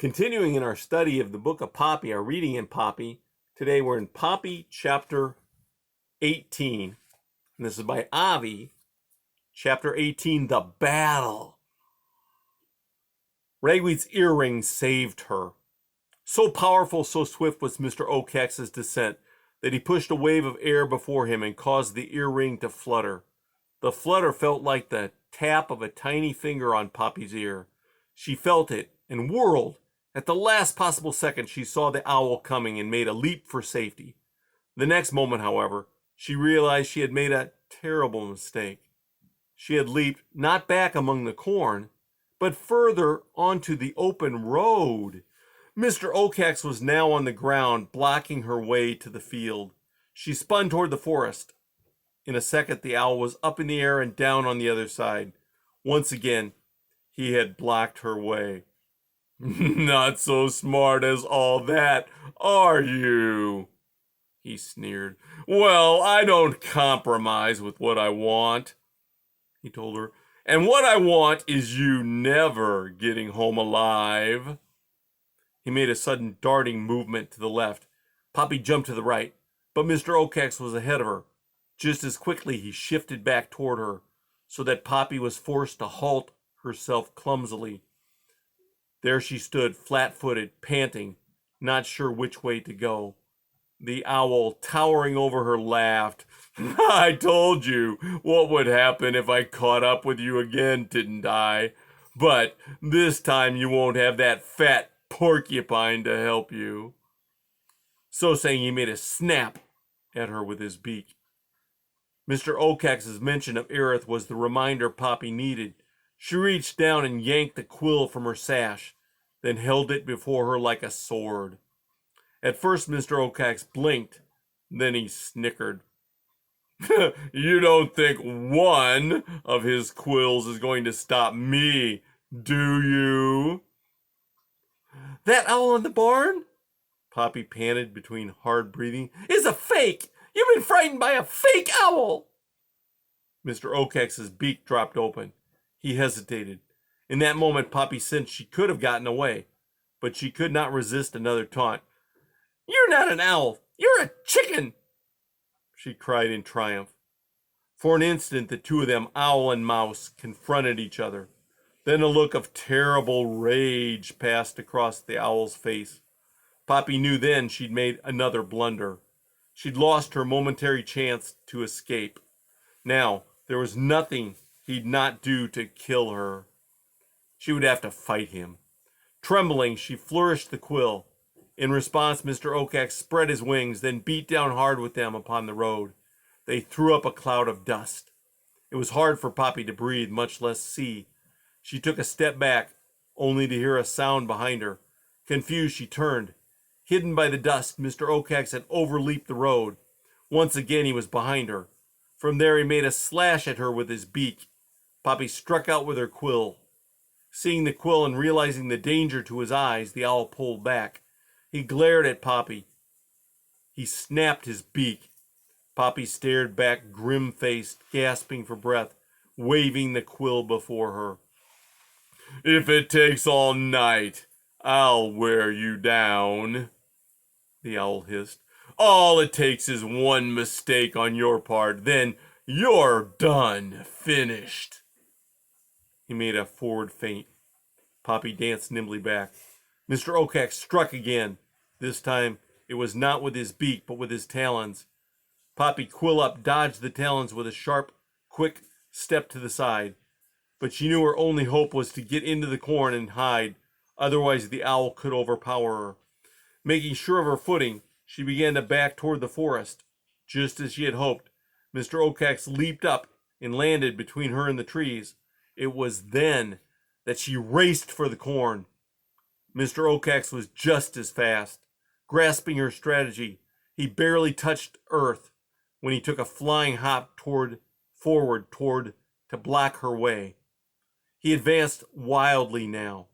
Continuing in our study of the book of Poppy, our reading in Poppy, today we're in Poppy chapter 18. And this is by Avi, chapter 18, The Battle. Ragweed's earring saved her. So powerful, so swift was Mr. Oacax's descent that he pushed a wave of air before him and caused the earring to flutter. The flutter felt like the tap of a tiny finger on Poppy's ear. She felt it and whirled. At the last possible second, she saw the owl coming and made a leap for safety. The next moment, however, she realized she had made a terrible mistake. She had leaped not back among the corn, but further onto the open road. Mr. Oacax was now on the ground, blocking her way to the field. She spun toward the forest. In a second, the owl was up in the air and down on the other side. Once again, he had blocked her way. "Not so smart as all that, are you?" he sneered. "Well, I don't compromise with what I want," he told her. "And what I want is you never getting home alive." He made a sudden darting movement to the left. Poppy jumped to the right, but Mr. Oacax was ahead of her. Just as quickly, he shifted back toward her, so that Poppy was forced to halt herself clumsily. There she stood, flat-footed, panting, not sure which way to go. The owl, towering over her, laughed. "I told you what would happen if I caught up with you again, didn't I? But this time you won't have that fat porcupine to help you." So saying, he made a snap at her with his beak. Mr. Oacax's mention of Aerith was the reminder Poppy needed. She reached down and yanked the quill from her sash, then held it before her like a sword. At first, Mr. Oacax blinked, then he snickered. "You don't think one of his quills is going to stop me, do you?" "That owl in the barn," Poppy panted between hard breathing, "is a fake. You've been frightened by a fake owl." Mr. Oacax's beak dropped open. He hesitated. In that moment, Poppy sensed she could have gotten away, but she could not resist another taunt. "You're not an owl. You're a chicken," she cried in triumph. For an instant, the two of them, owl and mouse, confronted each other. Then a look of terrible rage passed across the owl's face. Poppy knew then she'd made another blunder. She'd lost her momentary chance to escape. Now, there was nothing he'd not do to kill her. She would have to fight him. Trembling, she flourished the quill. In response, Mr. Oacax spread his wings, then beat down hard with them upon the road. They threw up a cloud of dust. It was hard for Poppy to breathe, much less see. She took a step back, only to hear a sound behind her. Confused, she turned. Hidden by the dust, Mr. Oacax had overleaped the road. Once again, he was behind her. From there, he made a slash at her with his beak. Poppy struck out with her quill. Seeing the quill and realizing the danger to his eyes, the owl pulled back. He glared at Poppy. He snapped his beak. Poppy stared back grim-faced, gasping for breath, waving the quill before her. "If it takes all night, I'll wear you down," the owl hissed. "All it takes is one mistake on your part, then you're done, finished." He made a forward feint. Poppy danced nimbly back. Mr. Oacax struck again. This time, it was not with his beak, but with his talons. Poppy, quill up, dodged the talons with a sharp, quick step to the side. But she knew her only hope was to get into the corn and hide. Otherwise, the owl could overpower her. Making sure of her footing, she began to back toward the forest. Just as she had hoped, Mr. Oacax leaped up and landed between her and the trees. It was then that she raced for the corn. Mr. Oacax was just as fast. Grasping her strategy, he barely touched earth when he took a flying hop forward to block her way. He advanced wildly now.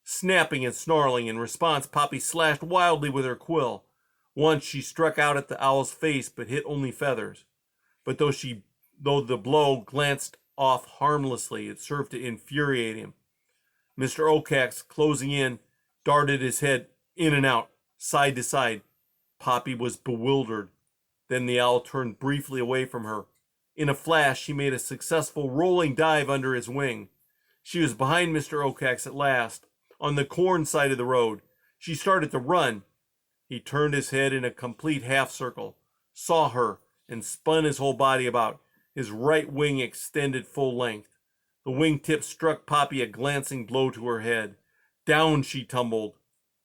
Snapping and snarling in response, Poppy slashed wildly with her quill. Once she struck out at the owl's face, but hit only feathers. But though the blow glanced off harmlessly, it served to infuriate him. Mr. Oacax, closing in, darted his head in and out, side to side. Poppy was bewildered. Then the owl turned briefly away from her. In a flash, she made a successful rolling dive under his wing. She was behind Mr. Okax at last, on the corn side of the road. She started to run. He turned his head in a complete half circle, saw her, and spun his whole body about, his right wing extended full length. The wingtip struck Poppy a glancing blow to her head. Down she tumbled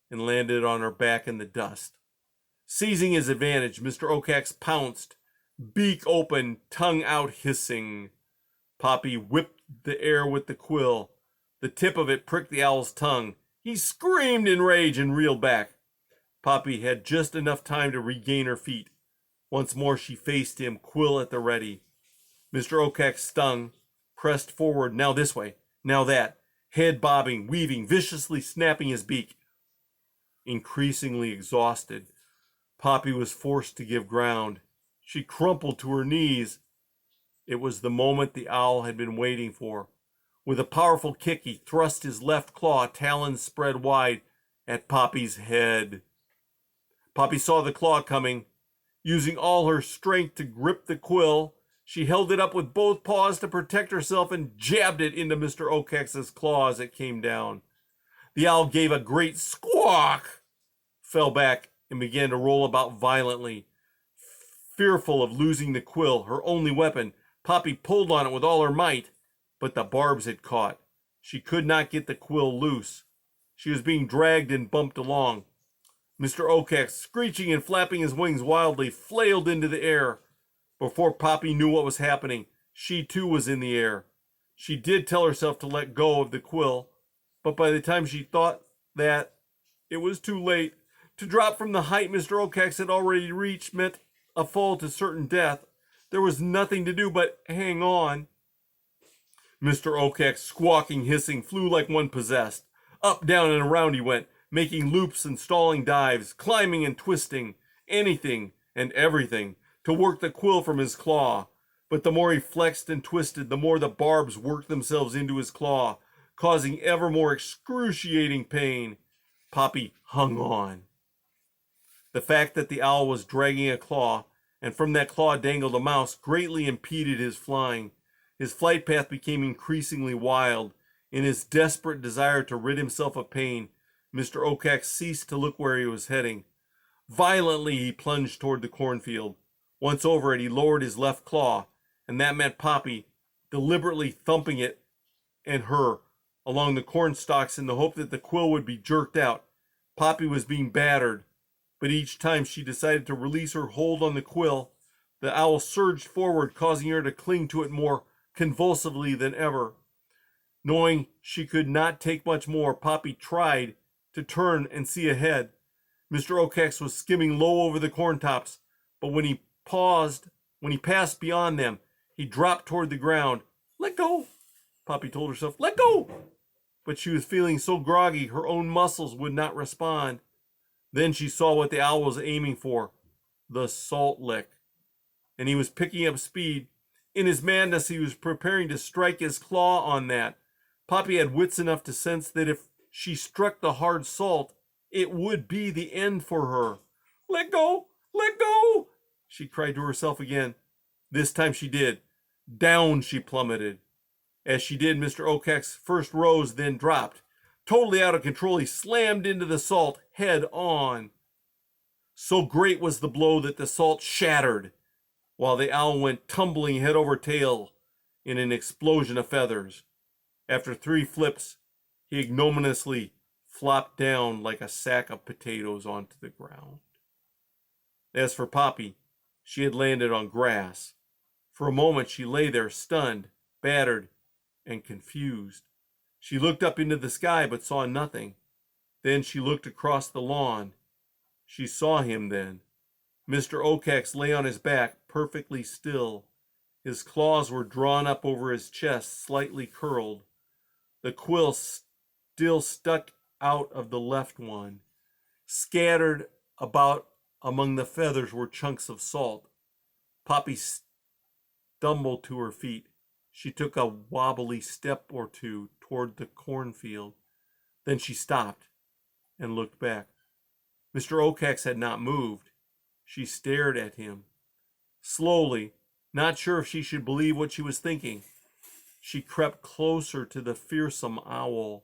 and landed on her back in the dust. Seizing his advantage, Mr. Okax pounced, beak open, tongue out hissing. Poppy whipped the air with the quill. The tip of it pricked the owl's tongue. He screamed in rage and reeled back. Poppy had just enough time to regain her feet. Once more she faced him, quill at the ready. Mr. Okax stung, pressed forward, now this way, now that, head bobbing, weaving, viciously snapping his beak. Increasingly exhausted, Poppy was forced to give ground. She crumpled to her knees. It was the moment the owl had been waiting for. With a powerful kick, he thrust his left claw, talons spread wide, at Poppy's head. Poppy saw the claw coming. Using all her strength to grip the quill, she held it up with both paws to protect herself and jabbed it into Mr. Okax's claw as it came down. The owl gave a great squawk, fell back, and began to roll about violently. Fearful of losing the quill, her only weapon, Poppy pulled on it with all her might, but the barbs had caught. She could not get the quill loose. She was being dragged and bumped along. Mr. Okax, screeching and flapping his wings wildly, flailed into the air. Before Poppy knew what was happening, she too was in the air. She did tell herself to let go of the quill, but by the time she thought that, it was too late. To drop from the height Mr. Okax had already reached meant a fall to certain death. There was nothing to do but hang on. Mr. Okax, squawking, hissing, flew like one possessed. Up, down, and around he went, making loops and stalling dives, climbing and twisting, anything and everything, to work the quill from his claw. But the more he flexed and twisted, the more the barbs worked themselves into his claw, causing ever more excruciating pain. Poppy hung on. The fact that the owl was dragging a claw, and from that claw dangled a mouse, greatly impeded his flying. His flight path became increasingly wild. In his desperate desire to rid himself of pain, Mr. Okax ceased to look where he was heading. Violently he plunged toward the cornfield. Once over it, he lowered his left claw, and that meant Poppy, deliberately thumping it and her along the corn stalks in the hope that the quill would be jerked out. Poppy was being battered, but each time she decided to release her hold on the quill, the owl surged forward, causing her to cling to it more convulsively than ever. Knowing she could not take much more, Poppy tried to turn and see ahead. Mr. Okax was skimming low over the corn tops, but when he passed beyond them, he dropped toward the ground. Let go, Poppy told herself. Let go! But she was feeling so groggy, her own muscles would not respond. Then she saw what the owl was aiming for, the salt lick. And he was picking up speed. In his madness, he was preparing to strike his claw on that. Poppy had wits enough to sense that if she struck the hard salt, it would be the end for her. Let go! Let go! She cried to herself again. This time she did. Down she plummeted. As she did, Mr. Okax first rose, then dropped. Totally out of control, he slammed into the salt head on. So great was the blow that the salt shattered, while the owl went tumbling head over tail in an explosion of feathers. After 3 flips, he ignominiously flopped down like a sack of potatoes onto the ground. As for Poppy, she had landed on grass. For a moment she lay there, stunned, battered, and confused. She looked up into the sky but saw nothing. Then she looked across the lawn. She saw him then. Mr. Okax lay on his back, perfectly still. His claws were drawn up over his chest, slightly curled. The quill still stuck out of the left one. Scattered about among the feathers were chunks of salt. Poppy stumbled to her feet. She took a wobbly step or two toward the cornfield. Then she stopped and looked back. Mr. Oakex had not moved. She stared at him. Slowly, not sure if she should believe what she was thinking, she crept closer to the fearsome owl.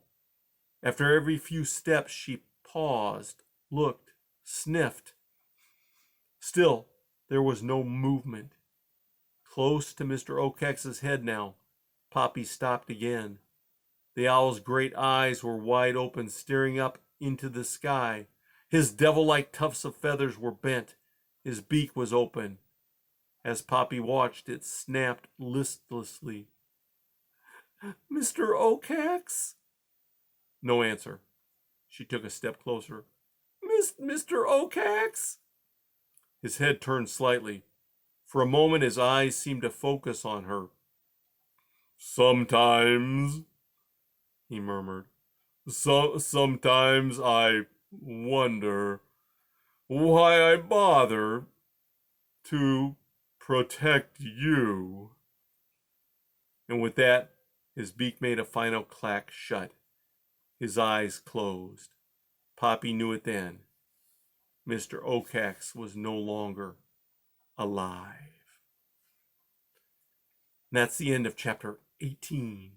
After every few steps, she paused, looked, sniffed. Still, there was no movement. Close to Mr. Okex's head now, Poppy stopped again. The owl's great eyes were wide open, staring up into the sky. His devil-like tufts of feathers were bent. His beak was open. As Poppy watched, it snapped listlessly. Mr. Oakex? No answer. She took a step closer. Mr. Oakex? His head turned slightly. For a moment, his eyes seemed to focus on her. Sometimes, he murmured. Sometimes I wonder why I bother to protect you. And with that, his beak made a final clack shut. His eyes closed. Poppy knew it then. Mr. Oakex was no longer alive. And that's the end of chapter 18.